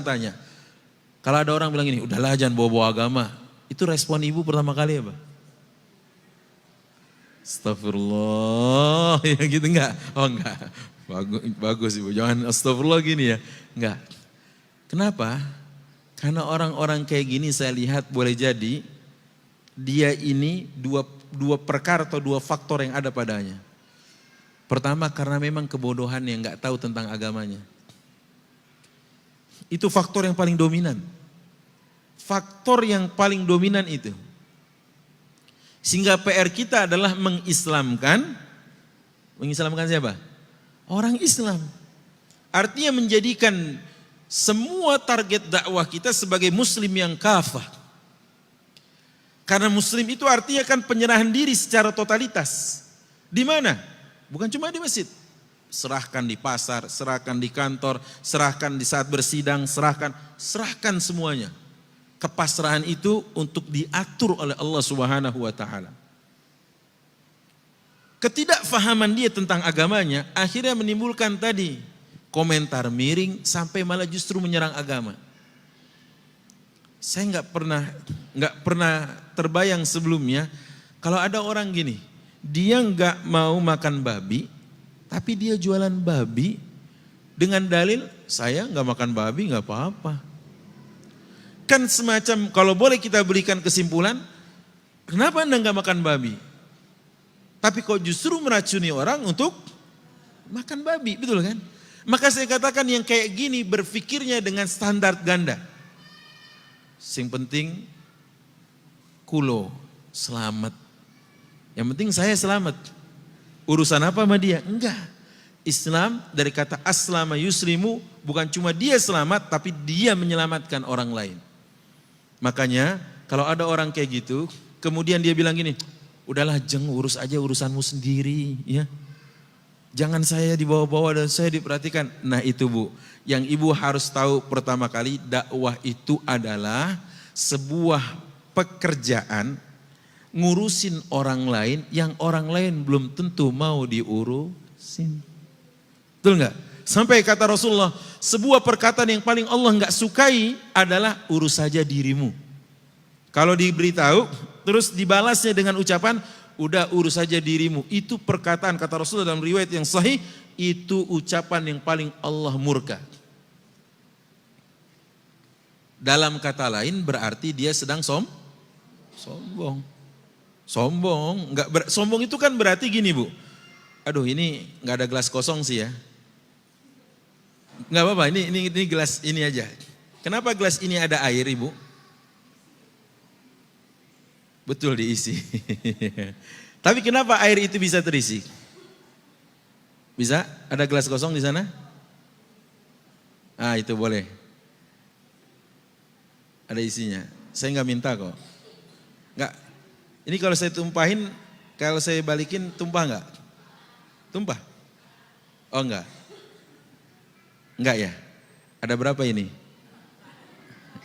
tanya. Kalau ada orang bilang gini, udahlah jangan bawa-bawa agama. Itu respon ibu pertama kali apa? Astagfirullah, ya gitu enggak? Oh enggak, bagus ibu, jangan astagfirullah gini ya. Enggak, kenapa? Karena orang-orang kayak gini saya lihat boleh jadi, dia ini dua perkara atau dua faktor yang ada padanya. Pertama karena memang kebodohan yang enggak tahu tentang agamanya. Itu faktor yang paling dominan. Faktor yang paling dominan itu. Sehingga PR kita adalah mengislamkan siapa? Orang Islam. Artinya menjadikan semua target dakwah kita sebagai muslim yang kafah. Karena muslim itu artinya kan penyerahan diri secara totalitas. Di mana? Bukan cuma di masjid. Serahkan di pasar, serahkan di kantor, serahkan di saat bersidang, serahkan semuanya. Kepasrahan itu untuk diatur oleh Allah Subhanahu wa taala. Ketidakfahaman dia tentang agamanya akhirnya menimbulkan tadi komentar miring sampai malah justru menyerang agama. Saya nggak pernah terbayang sebelumnya kalau ada orang gini, dia nggak mau makan babi, tapi dia jualan babi dengan dalil saya nggak makan babi nggak apa-apa. Kan semacam kalau boleh kita berikan kesimpulan, kenapa Anda nggak makan babi? Tapi kok justru meracuni orang untuk makan babi, betul kan? Maka saya katakan yang kayak gini berpikirnya dengan standar ganda. Yang penting kulo selamat. Yang penting saya selamat. Urusan apa sama dia? Enggak. Islam dari kata aslama yuslimu bukan cuma dia selamat tapi dia menyelamatkan orang lain. Makanya kalau ada orang kayak gitu, kemudian dia bilang gini, udahlah jeng urus aja urusanmu sendiri ya. Jangan saya dibawa-bawa dan saya diperhatikan. Nah itu bu, yang ibu harus tahu pertama kali dakwah itu adalah sebuah pekerjaan ngurusin orang lain yang orang lain belum tentu mau diurusin. Betul enggak? Sampai kata Rasulullah, sebuah perkataan yang paling Allah enggak sukai adalah urus saja dirimu. Kalau diberitahu, terus dibalasnya dengan ucapan, udah urus saja dirimu. Itu perkataan kata Rasulullah dalam riwayat yang sahih, itu ucapan yang paling Allah murka. Dalam kata lain berarti dia sedang sombong. Sombong itu kan berarti gini bu. Aduh ini nggak ada gelas kosong sih ya. Nggak apa-apa, ini gelas ini aja. Kenapa gelas ini ada air ibu? Betul diisi. Tapi kenapa air itu bisa terisi? Bisa? Ada gelas kosong di sana? Ah itu boleh. Ada isinya. Saya nggak minta kok. Nggak. Ini kalau saya tumpahin, kalau saya balikin tumpah nggak? Tumpah? Oh enggak. Enggak ya? Ada berapa ini?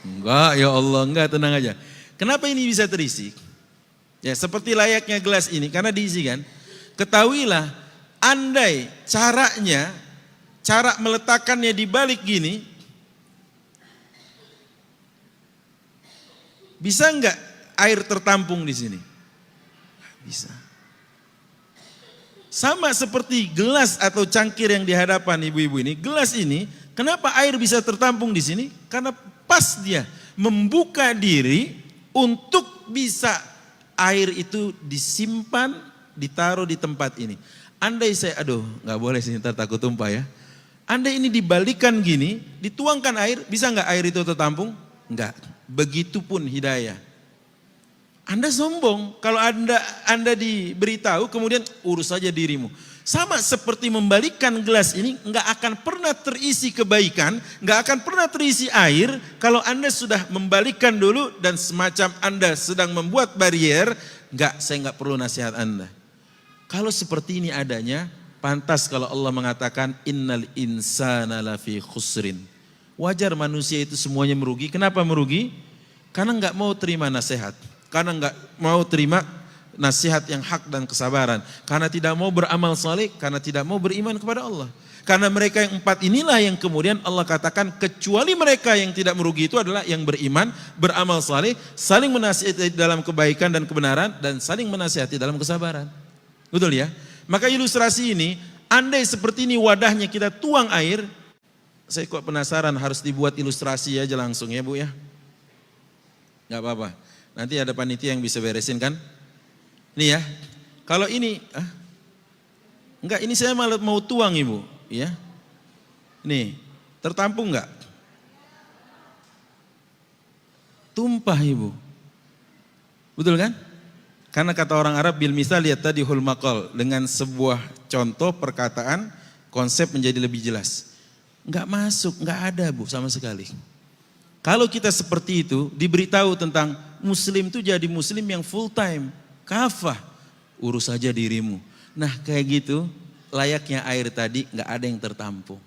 Enggak, ya Allah, enggak, tenang aja. Kenapa ini bisa terisi? Ya seperti layaknya gelas ini, karena diisi kan. Ketahuilah, andai cara meletakkannya di balik gini, bisa enggak air tertampung di sini? Bisa. Sama seperti gelas atau cangkir yang di hadapan ibu-ibu ini, gelas ini, kenapa air bisa tertampung di sini? Karena pas dia membuka diri untuk bisa air itu disimpan, ditaruh di tempat ini. Andai saya, nggak boleh sih, ntar takut tumpah ya. Andai ini dibalikan gini, dituangkan air, bisa nggak air itu tertampung? Enggak. Begitupun hidayah. Anda sombong, kalau anda diberitahu kemudian urus saja dirimu. Sama seperti membalikkan gelas ini nggak akan pernah terisi kebaikan, nggak akan pernah terisi air kalau Anda sudah membalikkan dulu dan semacam Anda sedang membuat barier, saya nggak perlu nasihat Anda. Kalau seperti ini adanya, pantas kalau Allah mengatakan innal insana lafi khusrin. Wajar manusia itu semuanya merugi. Kenapa merugi? Karena nggak mau terima nasihat. Karena enggak mau terima nasihat yang hak dan kesabaran. Karena tidak mau beramal saleh, karena tidak mau beriman kepada Allah. Karena mereka yang 4 inilah yang kemudian Allah katakan kecuali mereka yang tidak merugi itu adalah yang beriman, beramal saleh, saling menasihati dalam kebaikan dan kebenaran, dan saling menasihati dalam kesabaran. Betul ya? Maka ilustrasi ini, andai seperti ini wadahnya kita tuang air, saya kok penasaran harus dibuat ilustrasi aja langsung ya Bu ya. Gak apa-apa, nanti ada panitia yang bisa beresin kan. Nih ya, kalau ini, enggak ini saya malah mau tuang Ibu. Ya, nih tertampung enggak? Tumpah Ibu, betul kan? Karena kata orang Arab bil misal yatadihul maqal, dengan sebuah contoh perkataan konsep menjadi lebih jelas. Enggak masuk, enggak ada Bu sama sekali. Kalau kita seperti itu diberitahu tentang muslim itu jadi muslim yang full time, kafah, urus saja dirimu. Nah kayak gitu layaknya air tadi nggak ada yang tertampung.